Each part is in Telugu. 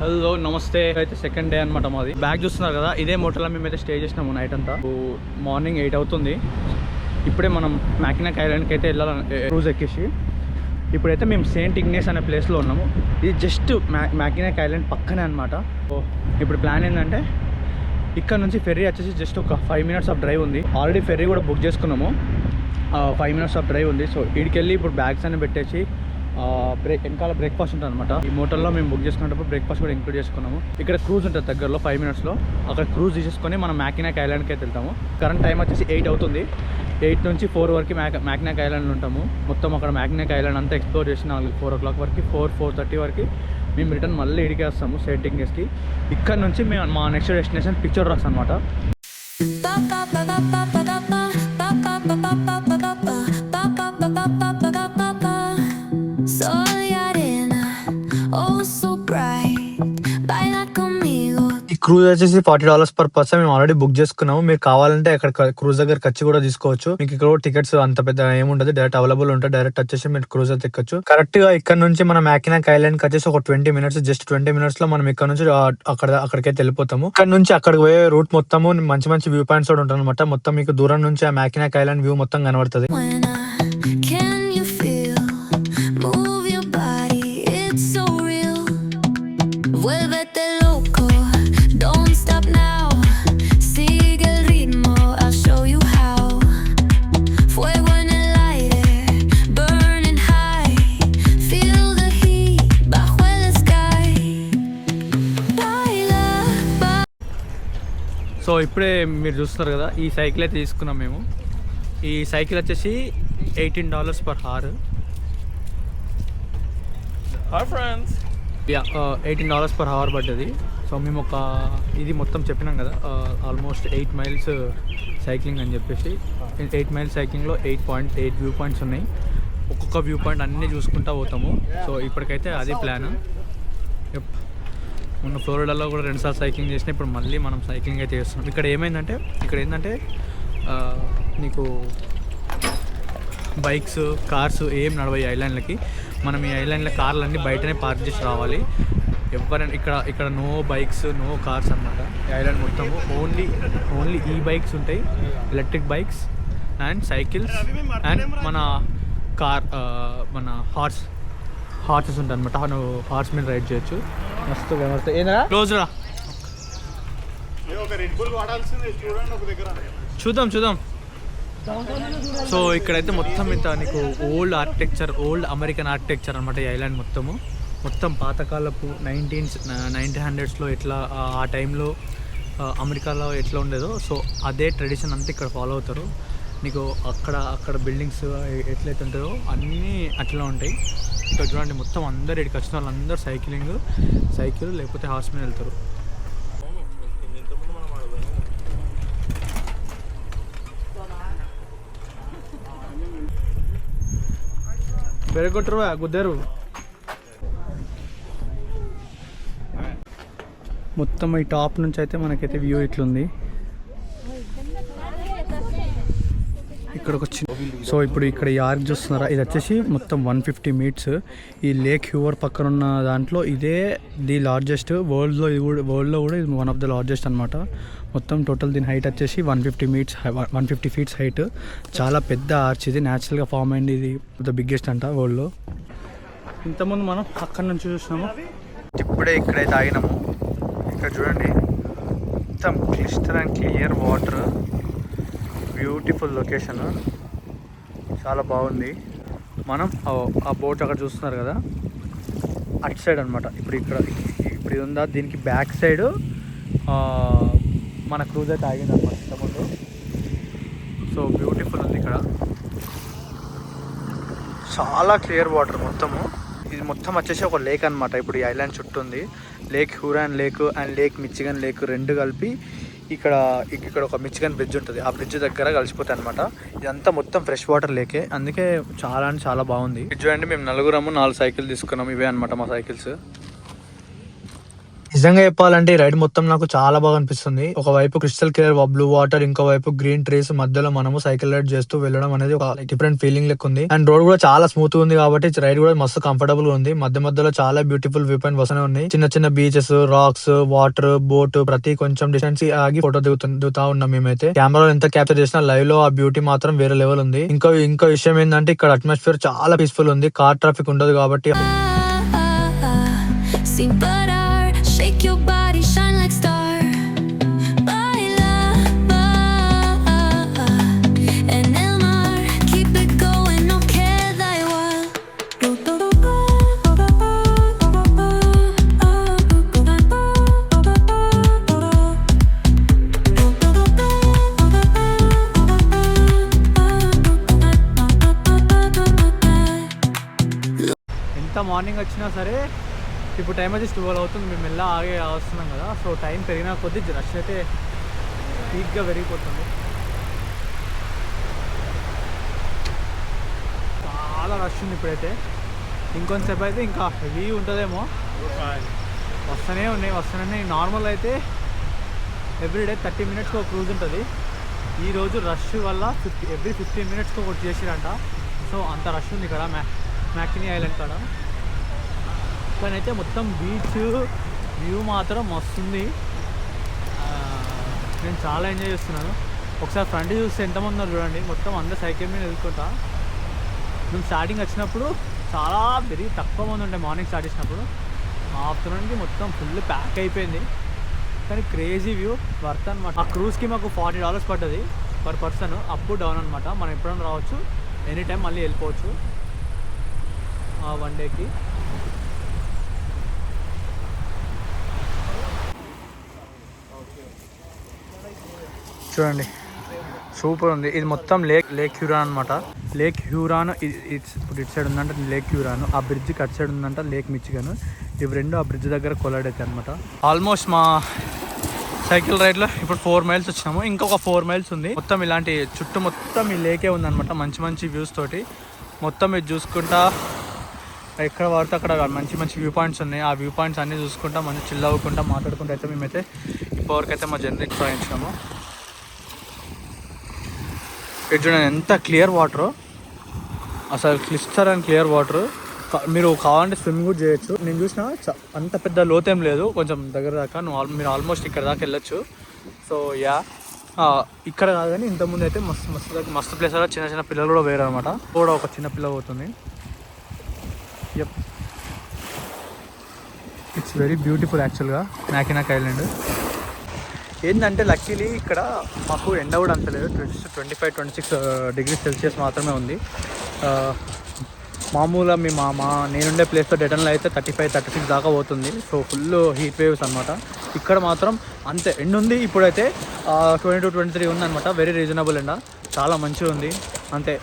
హలో నమస్తే. అయితే సెకండ్ డే అనమాట మాది. బ్యాగ్ చూస్తున్నారు కదా, ఇదే మోటల్లో మేమైతే స్టే చేసినాము నైట్ అంతా. మార్నింగ్ 8 అవుతుంది. ఇప్పుడే మనం మ్యాకినాక్ ఐలాండ్కి అయితే వెళ్ళాలని క్రూజ్ ఎక్కేసి ఇప్పుడైతే మేము సెయింట్ ఇగ్నేస్ అనే ప్లేస్లో ఉన్నాము. ఇది జస్ట్ మ్యాకినాక్ ఐలాండ్ పక్కనే అనమాట. ఇప్పుడు ప్లాన్ ఏంటంటే ఇక్కడ నుంచి ఫెర్రీ వచ్చేసి జస్ట్ ఒక 5 minutes ఆఫ్ డ్రైవ్ ఉంది. ఆల్రెడీ ఫెర్రీ కూడా బుక్ చేసుకున్నాము. 5 minutes ఆఫ్ డ్రైవ్ ఉంది. సో వీడికి వెళ్ళి ఇప్పుడు బ్యాగ్స్ అన్ని పెట్టేసి వెనకాల బ్రేక్ఫాస్ట్ ఉంటుంది అనమాట. ఈ మోటల్లో మేము బుక్ చేసుకున్నప్పుడు బ్రేక్ఫాస్ట్ కూడా ఇంక్లూడ్ చేసుకున్నాము. ఇక్కడ క్రూజ్ ఉంటుంది దగ్గరలో 5 minutesలో. అక్కడ క్రూజ్ తీసేసుకొని మనం మ్యాకినాక్ ఐలాండ్కి అయితే వెళ్తాము. కరెంట్ టైం వచ్చేసి 8 అవుతుంది. 8 నుంచి 4 వరకు మ్యాకినాక్ ఐలాండ్లో ఉంటాము. మొత్తం అక్కడ మ్యాకినాక్ ఐలాండ్ అంతా ఎక్స్ప్లోర్ చేసి 4 o'clock వరకు 4:30 వరకు మేము రిటర్న్ మళ్ళీ ఇడికి వస్తాము సెయింట్ ఇగ్నేస్కి. ఇక్కడ నుంచి మేము మా నెక్స్ట్ డెస్టినేషన్ పిక్చర్ రాక్స్ అనమాట. క్రూజ్ వచ్చేసి $40 per person మేము ఆల్రెడీ బుక్ చేసుకున్నాము. మీరు కావాలంటే అక్కడ క్రూజ్ దగ్గర వచ్చి కూడా తీసుకోవచ్చు. మీకు ఇక్కడ టికెట్స్ అంత పెద్ద ఏముండదు, డైరెక్ట్ అవైలబుల్ ఉంటుంది. డైరెక్ట్ వచ్చేసి మీరు క్రూజ్ అయితే ఎక్కచ్చు. కరెక్ట్ గా ఇక్కడ నుంచి మన మ్యాకినాక్ ఐలాండ్ కి వచ్చేసి ఒక 20 minutes, జస్ట్ 20 minutes లో మనం ఇక్కడ నుంచి అక్కడికైతే వెళ్ళిపోతాము. ఇక్కడ నుంచి అక్కడికి పోయే రూట్ మొత్తము మంచి మంచి వ్యూ పాయింట్స్ కూడా ఉంటాయి అనమాట. మొత్తం మీకు దూరం నుంచి ఆ మ్యాకినాక్ ఐలాండ్ వ్యూ మొత్తం కనబడుతుంది. సో ఇప్పుడే మీరు చూస్తున్నారు కదా, ఈ సైకిల్ అయితే తీసుకున్నాం మేము. ఈ సైకిల్ వచ్చేసి $18 per hour. $18 per hour పడ్డది. సో మేము ఇది మొత్తం చెప్పినాం కదా, ఆల్మోస్ట్ 8 miles సైక్లింగ్ అని చెప్పేసి. 8 miles సైక్లింగ్లో 8 వ్యూ పాయింట్స్ ఉన్నాయి. ఒక్కొక్క వ్యూ పాయింట్ అన్నీ చూసుకుంటూ పోతాము. సో ఇప్పటికైతే అదే ప్లాన్. మొన్న ఫ్లోరిడాలో కూడా 2 సార్లు సైక్లింగ్ చేసిన. ఇప్పుడు మళ్ళీ మనం సైక్లింగ్ అయితే చేస్తున్నాం. ఇక్కడ ఏంటంటే నీకు బైక్స్, కార్స్ ఏం నడవాయి ఐలాండ్లకి. మనం ఈ ఐలాండ్లో కార్లు అన్నీ బయటనే పార్క్ చేసి రావాలి. ఎవరైనా ఇక్కడ నో బైక్స్, నో కార్స్ అన్నమాట. ఈ ఐలాండ్ మొత్తము ఓన్లీ ఈ బైక్స్ ఉంటాయి, electric bikes and cycles and మన హార్సెస్ ఉంటాయి అనమాట. నువ్వు హార్స్ మీద రైడ్ చేయొచ్చు. మస్తు ఏంద్రా క్లోజ్ రా, చూద్దాం. సో ఇక్కడైతే మొత్తం ఇంత నీకు ఓల్డ్ అమెరికన్ ఆర్కిటెక్చర్ అనమాట. ఈ ఐలాండ్ మొత్తం పాతకాలపు 1900s ఎట్లా ఆ టైంలో అమెరికాలో ఎట్లా ఉండేదో, సో అదే ట్రెడిషన్ అంతా ఇక్కడ ఫాలో అవుతారు. నీకు అక్కడ బిల్డింగ్స్ ఎట్లయితే ఉంటాయో అన్నీ అట్లా ఉంటాయి. ఇక్కడ చూడండి, మొత్తం అందరు ఇక్కడికి వచ్చిన వాళ్ళందరూ సైకిల్ లేకపోతే హార్స్ మీద వెళ్తారు. బెరగొట్టరు గుద్దారు. మొత్తం ఈ టాప్ నుంచి అయితే మనకైతే వ్యూ ఇట్లుంది. ఇక్కడికి వచ్చి సో ఇప్పుడు ఇక్కడ ఈ ఆర్క్ చూస్తున్నారా, ఇది వచ్చేసి మొత్తం 150 meters. ఈ లేక్ హ్యూవర్ పక్కన ఉన్న దాంట్లో ఇదే ది లార్జెస్ట్ వరల్డ్లో కూడా ఇది వన్ ఆఫ్ ద లార్జెస్ట్ అనమాట. మొత్తం టోటల్ దీని హైట్ వచ్చేసి 150 feet హైట్. చాలా పెద్ద ఆర్చ్ ఇది, న్యాచురల్గా ఫామ్ అయింది. ఇది ద బిగ్గెస్ట్ అంట వరల్డ్లో. ఇంతకుముందు మనం అక్కడ నుంచి చూసినాము. ఇప్పుడే ఇక్కడైతే ఆగినాము. ఇక్కడ చూడండి, మొత్తం crystal and clear water, beautiful location, చాలా బాగుంది. మనం ఆ బోట్ అక్కడ చూస్తున్నారు కదా, అటు సైడ్ అనమాట. ఇప్పుడు ఇది ఉందా, దీనికి బ్యాక్ సైడ్ మన క్రూజ్ అయితే ఆగింది అనమాట ఇంతకుముందు. సో బ్యూటిఫుల్ ఉంది ఇక్కడ, చాలా క్లియర్ వాటర్ మొత్తము. ఇది మొత్తం వచ్చేసి ఒక లేక్ అనమాట. ఇప్పుడు ఈ ఐలాండ్ చుట్టూ ఉంది lake Huron lake and lake Michigan lake, రెండు కలిపి ఇక్కడ ఒక మిచిగన్ బ్రిడ్జ్ ఉంటుంది. ఆ బ్రిడ్జ్ దగ్గర కలిసిపోతాయి అనమాట. ఇదంతా మొత్తం ఫ్రెష్ వాటర్ లేకే, అందుకే చాలా బాగుంది. చూడండి, మేము 4 సైకిల్ తీసుకున్నాం. ఇవే అనమాట మా సైకిల్స్. నిజంగా చెప్పాలంటే ఈ రైడ్ మొత్తం నాకు చాలా బాగా అనిపిస్తుంది. ఒకవైపు క్రిస్టల్ క్లియర్ బ్లూ వాటర్, ఇంకోవైపు గ్రీన్ ట్రీస్ మధ్యలో మనము సైకిల్ రైడ్ చేస్తూ వెళ్ళడం అనేది ఒక డిఫరెంట్ ఫీలింగ్ లెక్క ఉంది. అండ్ రోడ్ కూడా చాలా స్మూత్ ఉంది కాబట్టి రైడ్ కూడా మస్తు కంఫర్టబుల్ ఉంది. మధ్యలో చాలా బ్యూటిఫుల్ వ్యూ పాయింట్ వస్తూనే ఉన్నాయి. చిన్న చిన్న బీచెస్, రాక్స్, వాటర్, బోట్, ప్రతి కొంచెం డిస్టెన్స్ ఆగి ఫోటో దిగుతా ఉన్నాం మేమైతే. కెమెరాలో ఎంత క్యాప్చర్ చేసినా లైవ్ లో ఆ బ్యూటీ మాత్రం వేరే లెవెల్ ఉంది. ఇంకో విషయం ఏంటంటే ఇక్కడ అట్మాస్ఫియర్ చాలా పీస్ఫుల్ ఉంది. కార్ ట్రాఫిక్ ఉండదు కాబట్టి. Shake your body, shine like star. Baila, en el mar, keep it going, no queda igual. ఎంత మార్నింగ్ వచ్చినా సరే ఇప్పుడు టైం వచ్చి 12 అవుతుంది. మేము మెల్ల ఆగే వస్తున్నాం కదా. సో టైం పెరిగిన కొద్దీ రష్ అయితే పీక్గా పెరిగిపోతుంది. చాలా రష్ ఉంది ఇప్పుడైతే. ఇంకొంతసేపు అయితే ఇంకా హెవీ ఉంటుందేమో. వస్తూనే ఉన్నాయి. నార్మల్ అయితే ఎవ్రీడే 30 మినిట్స్కి ఒక క్రూజ్ ఉంటుంది. ఈరోజు రష్ వల్ల ఎవ్రీ 15 మినిట్స్కి ఒకటి చేసిరంట. సో అంత రష్ ఉంది ఇక్కడ మ్యాకినీ ఐలాండ్ కాడ. కానీ అయితే మొత్తం బీచ్ వ్యూ మాత్రం మస్తుంది. నేను చాలా ఎంజాయ్ చేస్తున్నాను. ఒకసారి ఫ్రంట్ చూస్తే ఎంతమంది ఉన్నారు చూడండి. మొత్తం అందరు సైకిల్ మీద వెళ్తుంటా. మేము స్టార్టింగ్ వచ్చినప్పుడు చాలా తక్కువ మంది ఉండే. మార్నింగ్ స్టార్ట్ చేసినప్పుడు ఆఫ్టర్నూన్కి మొత్తం ఫుల్ ప్యాక్ అయిపోయింది. కానీ క్రేజీ వ్యూ వర్త్ అనమాట. ఆ క్రూజ్కి మాకు $40 పడ్డది పర్ పర్సన్, అప్ డౌన్ అనమాట. మనం ఎప్పుడైనా రావచ్చు, ఎనీ టైం మళ్ళీ వెళ్ళిపోవచ్చు ఆ వన్ డేకి. చూడండి సూపర్ ఉంది. ఇది మొత్తం లేక్ హ్యూరాన్ అనమాట. లేక్ హ్యూరాన్ ఇప్పుడు ఇటు సైడ్ ఉందంటే లేక్ హ్యూరాన్, ఆ బ్రిడ్జ్కి అటు సైడ్ ఉందంట లేక్ మిచిగన్. ఇవి రెండు ఆ బ్రిడ్జ్ దగ్గర కొలాడ్ అవుతాయి అనమాట. ఆల్మోస్ట్ మా సైకిల్ రైడ్లో ఇప్పుడు 4 మైల్స్ వచ్చినాము. ఇంకొక 4 మైల్స్ ఉంది. మొత్తం ఇలాంటి చుట్టూ మొత్తం ఈ లేకే ఉందన్నమాట. మంచి వ్యూస్ తోటి మొత్తం ఇది చూసుకుంటా ఎక్కడ పడితే అక్కడ మంచి వ్యూ పాయింట్స్ ఉన్నాయి. ఆ వ్యూ పాయింట్స్ అన్నీ చూసుకుంటా మంచి చిల్ అవ్వకుండా మాట్లాడుకుంటూ అయితే మేమైతే ఇప్పటివరకైతే మా జర్నీకి సాగించినాము. ఇక్కడ చూడండి ఎంత క్లియర్ వాటర్, అసలు క్లిస్టర్ అండ్ క్లియర్ వాటర్. మీరు కావాలంటే స్విమ్మింగ్ కూడా చేయొచ్చు. నేను చూసిన అంత పెద్ద లోతేం లేదు, కొంచెం దగ్గర దాకా మీరు ఆల్మోస్ట్ ఇక్కడ దాకా వెళ్ళొచ్చు. సో ఇక్కడ కాదు కానీ ఇంతకుముందు అయితే మస్తు ప్లేస్ అలా చిన్న పిల్లలు కూడా వేరు అనమాట. కూడా ఒక చిన్న పిల్ల పోతుంది. ఇట్స్ వెరీ బ్యూటిఫుల్ యాక్చువల్గా మ్యాకినాక్ ఐలాండ్. ఏంటంటే లక్కీలీ ఇక్కడ మాకు ఎండ కూడా అంత లేదు. 25-26 డిగ్రీస్ సెల్సియస్ మాత్రమే ఉంది. మామూలుగా నేనుండే ప్లేస్లో డెటన్లో అయితే 35-36 దాకా పోతుంది. సో ఫుల్ హీట్ వేవ్స్ అనమాట. ఇక్కడ మాత్రం అంతే ఎండ ఉంది. ఇప్పుడైతే 22-23 ఉందన్నమాట. వెరీ రీజనబుల్ ఎండ, చాలా మంచిగా ఉంది. అంతే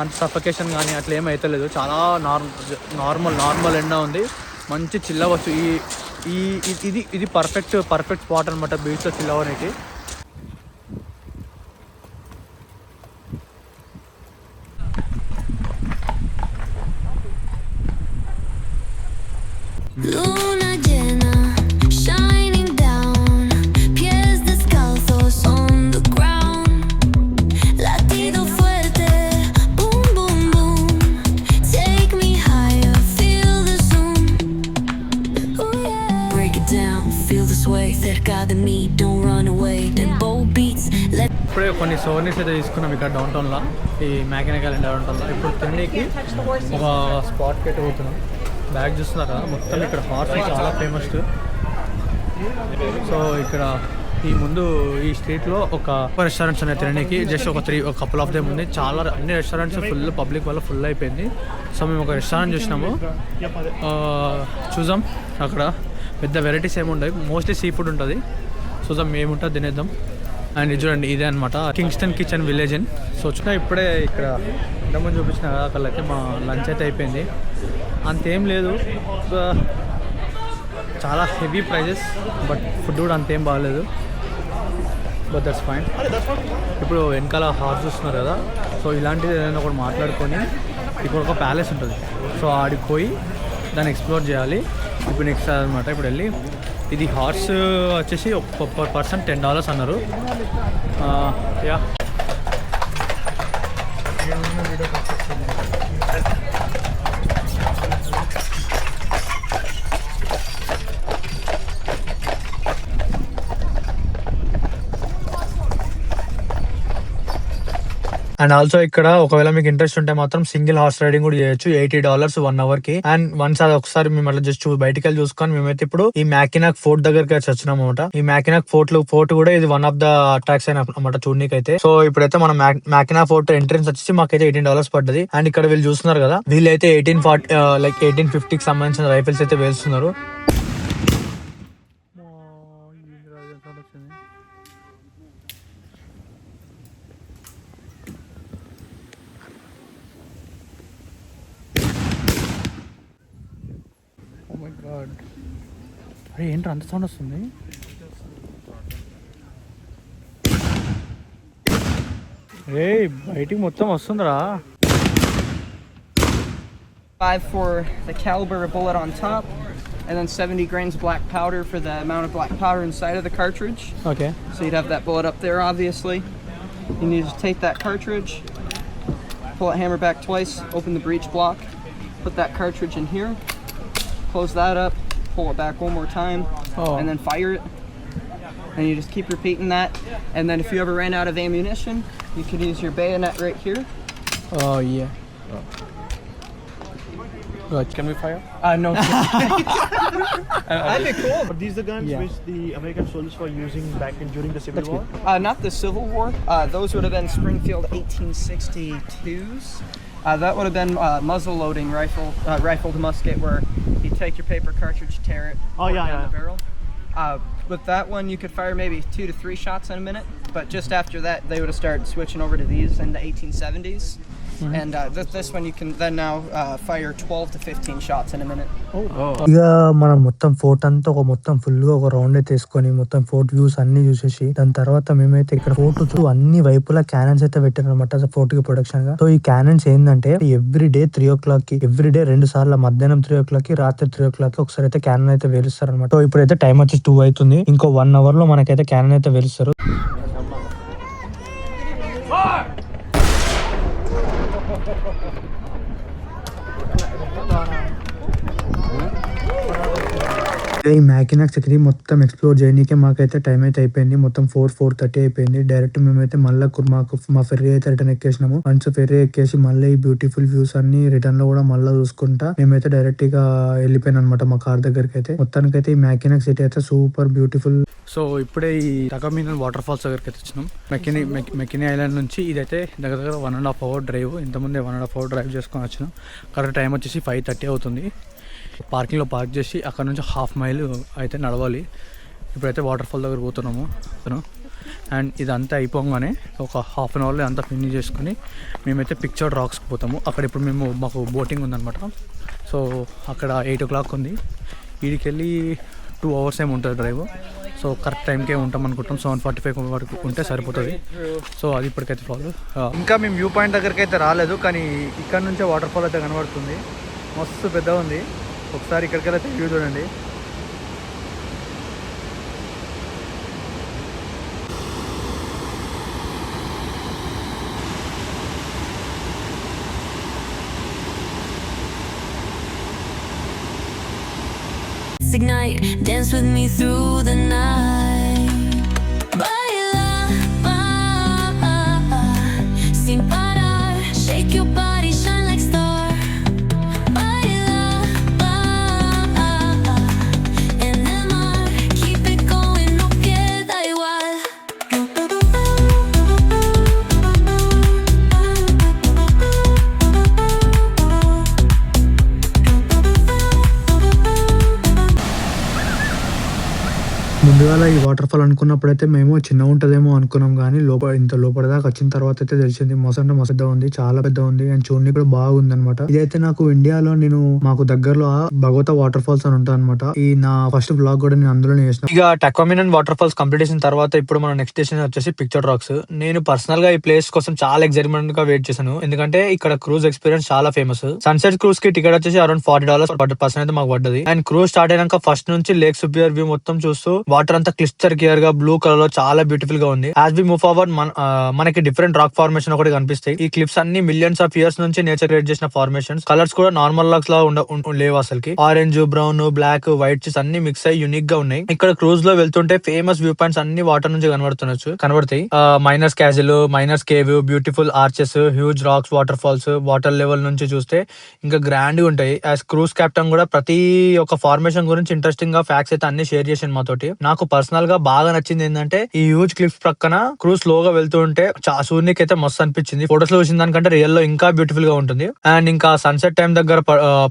అంత సఫకేషన్ కానీ అట్లా ఏమీ అవుతలేదు. చాలా నార్మల్ ఎండ ఉంది. మంచి చిల్ అవ్వచ్చు. ఇది పర్ఫెక్ట్ స్పాట్ అనమాట బీచ్లో చిల్ అవ్వడానికి. Luna llena, shining down, pies descalzos on the ground, latido fuerte, boom boom boom, take me higher, feel the zoom, oh yeah, break it down, feel the sway, cerca de mí, don't run away, tempo beats, let. ఇప్పుడే కొన్ని సోర్నీస్ అయితే తీసుకున్నాం ఇక్కడ డౌన్ టౌన్లో, ఈ మ్యాకినాక్ ఐలాండ్ డౌన్ టౌన్లో. ఇప్పుడు తిండికి ఒక స్పాట్కి అయితే పోతున్నాం. బ్యాగ్ చూస్తున్నారా, మొత్తం ఇక్కడ హార్స్ చాలా ఫేమస్. సో ఇక్కడ ఈ స్ట్రీట్లో ఒక రెస్టారెంట్స్ ఉన్నాయి తినడానికి. జస్ట్ ఒక కపుల్ ఆఫ్ దెమ్ ఉంది. అన్ని రెస్టారెంట్స్ పబ్లిక్ వల్ల ఫుల్ అయిపోయింది. సో మేము ఒక రెస్టారెంట్ చూసినాము, చూద్దాం. అక్కడ పెద్ద వెరైటీస్ ఏమి ఉండవు, మోస్ట్లీ సీ ఫుడ్ ఉంటుంది. చూద్దాం ఏముంటుంది తినేద్దాం. అండ్ ఇది చూడండి, ఇదే అనమాట కింగ్స్టన్ కిచెన్ విలేజ్ అని. సో వచ్చినా ఇప్పుడే ఇక్కడ ఇంతకుముందు చూపించిన కదా, అక్కడైతే మా లంచ్ అయితే అయిపోయింది. అంతేం లేదు, చాలా హెవీ ప్రైజెస్, బట్ ఫుడ్ కూడా అంతేం బాగాలేదు. But that's fine. ఇప్పుడు వెనకాల హార్స్ చూస్తున్నారు కదా, సో ఇలాంటిది ఏదైనా ఒకటి మాట్లాడుకొని ఇక్కడ ఒక ప్యాలెస్ ఉంటుంది. సో ఆడికి పోయి దాన్ని ఎక్స్ప్లోర్ చేయాలి. ఇప్పుడు నెక్స్ట్ అనమాట. ఇప్పుడు వెళ్ళి ఇది హార్స్ వచ్చేసి పర్ పర్సన్ $10 అన్నారు. యా అండ్ ఆల్సో ఇక్కడ ఒకవేళ మీకు ఇంట్రెస్ట్ ఉంటే మాత్రం సింగిల్ హార్స్ రైడింగ్ కూడా చేయొచ్చు. $80 1 hour కి. అండ్ వన్స్ అది ఒకసారి మేము అట్లా జస్ట్ బయటికి వెళ్ళి చూసుకొని మేమైతే ఇప్పుడు ఈ మ్యాకినాక్ ఫోర్ట్ దగ్గరికి వచ్చి వచ్చినాం అనమాట. ఈ మ్యాకినాక్ ఫోర్ట్ కూడా ఇది వన్ ఆఫ్ ద అట్రాక్షన్ అనమాట చూడనీకైతే. సో ఇప్పుడైతే మనం మ్యాకినా ఫోర్ట్ ఎంట్రెన్స్ వచ్చేసి మాకైతే $18 పడ్డది. అండ్ ఇక్కడ వీళ్ళు చూస్తున్నారు కదా, వీళ్ళైతే 1850కి సంబంధించిన రైఫిల్స్ అయితే వేస్తున్నారు. అరే ఏంట్రా అంత సౌండ్ వస్తుంది? రే బయటికి మొత్తం వస్తుందిరా. 5 for the caliber of bullet on top, and then 70 grains of black powder for the amount of black powder inside of the cartridge. Okay. So you'd have that bullet up there, obviously. You need to take that cartridge, pull that hammer back twice, open the breech block, put that cartridge in here, close that up, pull it back one more time, and then fire it. And you just keep repeating that. And then if you ever ran out of ammunition, you could use your bayonet right here. Oh yeah. Can we fire? No. That'd be cool. Are these the guns Yeah. which the American soldiers were using back during the Civil War? Not the Civil War. Those would have been Springfield 1862s. That would have been muzzle loading rifle to musket, where you take your paper cartridge, tear it, pour it down the barrel. With that one, you could fire maybe 2 to 3 shots in a minute. But just after that, they would have started switching over to these in the 1870s. And this one you can then now fire 12 to 15 shots in a minute. ఇక మనం మొత్తం ఫోర్ట్ అంతా మొత్తం ఫుల్ గా ఒక రౌండ్ అయితే తీసుకొని మొత్తం ఫోర్ట్ వ్యూస్ అన్ని చూసేసి దాని తర్వాత మేమైతే ఇక్కడ ఫోర్ట్ చుట్టూ అన్ని వైపులా క్యానన్స్ అయితే పెట్టారు అనమాట ఫోర్ట్ కి ప్రొడక్షన్ గా. సో ఈ క్యానన్స్ ఏంటంటే ఎవ్రీ డే 3 o'clock కి, ఎవ్రీ డే 2 సార్లు మధ్యాహ్నం 3 o'clock కి, రాత్రి 3 o'clock కి ఒకసారి అయితే క్యానన్ అయితే వేలుస్తారు అనమాట. సో ఇప్పుడైతే టైం వచ్చి 2 అవుతుంది. ఇంకో 1 hour లో మనకైతే క్యానన్ అయితే వేలుస్తారు. ఈ మ్యాకినాక్ సిటీ మొత్తం ఎక్స్ప్లోర్ చేయడానికే మాకైతే టైం అయితే అయిపోయింది. మొత్తం 4:30 అయిపోయింది. డైరెక్ట్ మేమైతే మళ్ళీ మా ఫెర్రీ అయితే రిటర్న్ ఎక్కేసినాము. వన్స్ ఫెర్రీ ఎక్కేసి మళ్ళీ ఈ బ్యూటిఫుల్ వ్యూస్ అన్ని రిటర్న్ లో కూడా మళ్ళీ చూసుకుంటా మేమైతే డైరెక్ట్ గా వెళ్ళిపోయినా అనమాట మా కార్ దగ్గరికి అయితే. మొత్తానికైతే ఈ మ్యాకినాక్ సిటీ అయితే సూపర్ బ్యూటిఫుల్. సో ఇప్పుడే ఈ టకామినల్ వాటర్ ఫాల్స్ దగ్గరికి అయితే వచ్చినాం. మెకినీ ఐలాండ్ నుంచి ఇదైతే దగ్గర 1.5 hour డ్రైవ్. ఇంతకుముందే 1.5 hour డ్రైవ్ చేసుకొని వచ్చినాం. కరెక్ట్ టైం వచ్చేసి 5:30 అవుతుంది. పార్కింగ్లో పార్క్ చేసి అక్కడ నుంచి 1/2 mile అయితే నడవాలి. ఇప్పుడైతే వాటర్ ఫాల్ దగ్గర పోతున్నాము. అండ్ ఇదంతా అయిపోగానే ఒక 1/2 hourలో అంతా ఫినిష్ చేసుకుని మేమైతే పిక్చర్ రాక్స్కి పోతాము. అక్కడ ఇప్పుడు మాకు బోటింగ్ ఉందన్నమాట. సో అక్కడ 8 o'clock ఉంది. వీడికి వెళ్ళి 2 hours ఏమి ఉంటుంది డ్రైవ్. సో కరెక్ట్ టైంకే ఉంటాం అనుకుంటాం. 7:45 వరకు ఉంటే సరిపోతుంది. సో అది ఇప్పటికైతే ఫాలో. ఇంకా మేము వ్యూ పాయింట్ దగ్గరికి అయితే రాలేదు, కానీ ఇక్కడ నుంచే వాటర్ ఫాల్ అయితే కనబడుతుంది. మస్తు పెద్దగా ఉంది. ఒకసారి ఇక్కడికి అయితే వ్యూ చూడండి. Ignite, dance with me through the night. Baila, sin parar, shake your body, shine like star. Baila, en el mar, keep it going, no queda igual. ముందుగాల ఈ వాటర్ ఫాల్ అనుకున్నప్పుడైతే మేము చిన్న ఉంటదేమో అనుకున్నాం, కానీ ఇంత లోపల దాకా వచ్చిన తర్వాత అయితే తెలిసింది మస్తు అంటే మస్తు ఉంది, చాలా పెద్ద ఉంది అండ్ చూడని కూడా బాగుంది అనమాట. ఇదైతే నాకు ఇండియాలో మాకు దగ్గరలో భగవత వాటర్ ఫాల్స్ అని ఉంటాయి అనమాట. ఈ నా ఫస్ట్ బ్లాగ్ కూడా నేను అందులోనే చేసిన. ఇక టక్వామినన్ వాటర్ ఫాల్స్ కంప్లీట్ చేసిన తర్వాత ఇప్పుడు మన నెక్స్ట్ స్టేషన్ వచ్చేసి పిక్చర్ రాక్స్. నేను పర్సనల్ గా ఈ ప్లేస్ కోసం చాలా ఎక్సైట్మెంట్ గా వెయిట్ చేశాను, ఎందుకంటే ఇక్కడ క్రూజ్ ఎక్స్పీరియన్స్ చాలా ఫేమస్. సన్సెట్ క్రూజ్ కి టికెట్ వచ్చేసి అరౌండ్ $40 పర్ పర్సన్ అయితే మాకు పడ్డది. అండ్ క్రూజ్ స్టార్ట్ అయినాక ఫస్ట్ నుంచి లేక్ సుపియర్ వ్యూ మొత్తం చూస్తూ వాటర్ అంతా క్లిస్టర్ క్లియర్ గా బ్లూ కలర్ లో చాలా బ్యూటిఫుల్ గా ఉంది. యాజ్ వి మూవ్ ఫార్వర్డ్ మనకి డిఫరెంట్ రాక్ ఫార్మేషన్ ఒకటి కనిపిస్తాయి. ఈ క్లిప్స్ అన్ని మిలియన్స్ ఆఫ్ ఇయర్స్ నుంచి నేచర్ క్రియేట్ చేసిన ఫార్మేషన్స్. కలర్స్ కూడా నార్మల్ లాక్స్ లా లేవు అసలుకి. ఆరెంజ్, బ్రౌన్, బ్లాక్, వైట్ అన్ని మిక్స్ అయ్యి యూనిక్ గా ఉన్నాయి. ఇక్కడ క్రూజ్ లో వెళ్తుంటే ఫేమస్ వ్యూ పాయింట్స్ అన్ని వాటర్ నుంచి కనబడతాయి. Miners castle, miners cave, beautiful arches, huge rocks, waterfalls water level నుంచి చూస్తే ఇంకా గ్రాండ్ గా ఉంటాయి. యాజ్ క్రూజ్ కెప్టెన్ కూడా ప్రతి ఒక్క ఫార్మేషన్ గురించి ఇంట్రెస్టింగ్ గా ఫ్యాక్ట్స్ అయితే అన్ని షేర్ చేసాను మాతోటి. నాకు పర్సనల్ గా బాగా నచ్చింది ఏంటంటే ఈ హ్యూజ్ క్లిప్స్ ప్రక్కన క్రూజ్ స్లో గా వెళ్తూ ఉంటే సూర్యునికి అయితే మస్తు అనిపించింది. ఫోటోస్ లో చూసిన దానికంటే రియల్ లో ఇంకా బ్యూటిఫుల్ గా ఉంటుంది. అండ్ ఇంకా సన్సెట్ టైం దగ్గర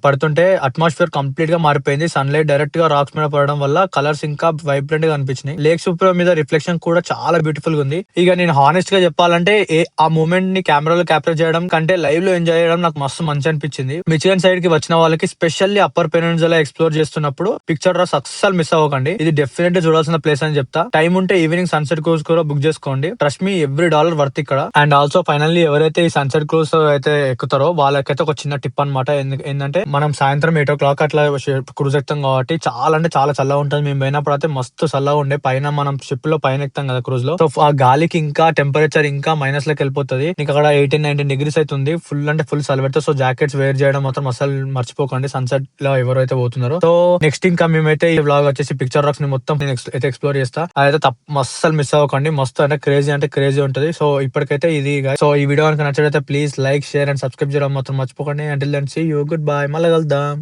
పడుతుంటే అట్మాస్ఫియర్ కంప్లీట్ గా మారిపోయింది. సన్లైట్ డైరెక్ట్ గా రాక్స్ మీద పడడం వల్ల కలర్స్ ఇంకా వైబ్రెంట్ గా అనిపించినాయి. లేక్ సూపర్ మీద రిఫ్లెక్షన్ కూడా చాలా బ్యూటిఫుల్ గా ఉంది. ఇక నేను హానెస్ట్ గా చెప్పాలంటే ఆ మూమెంట్ ని కెమెరాలో క్యాప్చర్ చేయడం కంటే లైవ్ లో ఎంజాయ్ చేయడం నాకు మస్తు మంచి అనిపించింది. మిచిగన్ సైడ్ కి వచ్చిన వాళ్ళకి స్పెషల్లీ అప్పర్ పెనిన్సులా ఎక్స్ప్లోర్ చేస్తున్నప్పుడు పిక్చర్ రాక్స్ అస్సలు మిస్ అవ్వకండి. ఇది డెఫినెట్ చూడాల్సిన ప్లేస్ అని చెప్తా. టైం ఉంటే ఈవినింగ్ సన్సెట్ క్రూజ్ కూడా బుక్ చేసుకోండి. ట్రస్ట్ మీ, $every వర్త్ ఇక్కడ. అండ్ ఆల్సో ఫైనల్లీ ఎవరైతే ఈ సన్సెట్ క్రూజ్ అయితే ఎక్కుతారో వాళ్ళకైతే ఒక చిన్న టిప్ అనమాట. ఏంటంటే మనం సాయంత్రం 8 o'clock అట్లా క్రూజ్ ఎక్కుతాం కాబట్టి చాలా అంటే చాలా చల్లగా ఉంటుంది. మేము పోయినప్పుడు అయితే మస్తు చల్లగా ఉండే. పైన మనం షిప్ లో పైన ఎక్కుతాం కదా క్రూజ్ లో, సో ఆ గాలికి ఇంకా టెంపరేచర్ ఇంకా మైనస్ లోకి వెళ్ళిపోతుంది. నీకు అక్కడ 18-19 degrees అవుతుంది. ఫుల్ అంటే ఫుల్ చలిపెడుతుంది. సో జాకెట్స్ వేర్ చేయడం మాత్రం అసలు మర్చిపోకండి సన్సెట్ లో ఎవరైతే పోతున్నారో. సో నెక్స్ట్ ఇంకా మేమైతే ఈ వ్లాగ్ వచ్చేసి పిక్చర్ రాక్స్ ని మొత్తం అయితే ఎక్స్ప్లోర్ చేస్తా. అదైతే అస్సలు మిస్ అవ్వకండి. మస్తు అంటే క్రేజీ ఉంటుంది. సో ఇప్పటికైతే ఇది. సో ఈ వీడియో కనుక నచ్చినట్లయితే please like, share and subscribe చేయడం మాత్రం మర్చిపోకండి. Until then see you, goodbye, మళ్ళీ కలుద్దాం.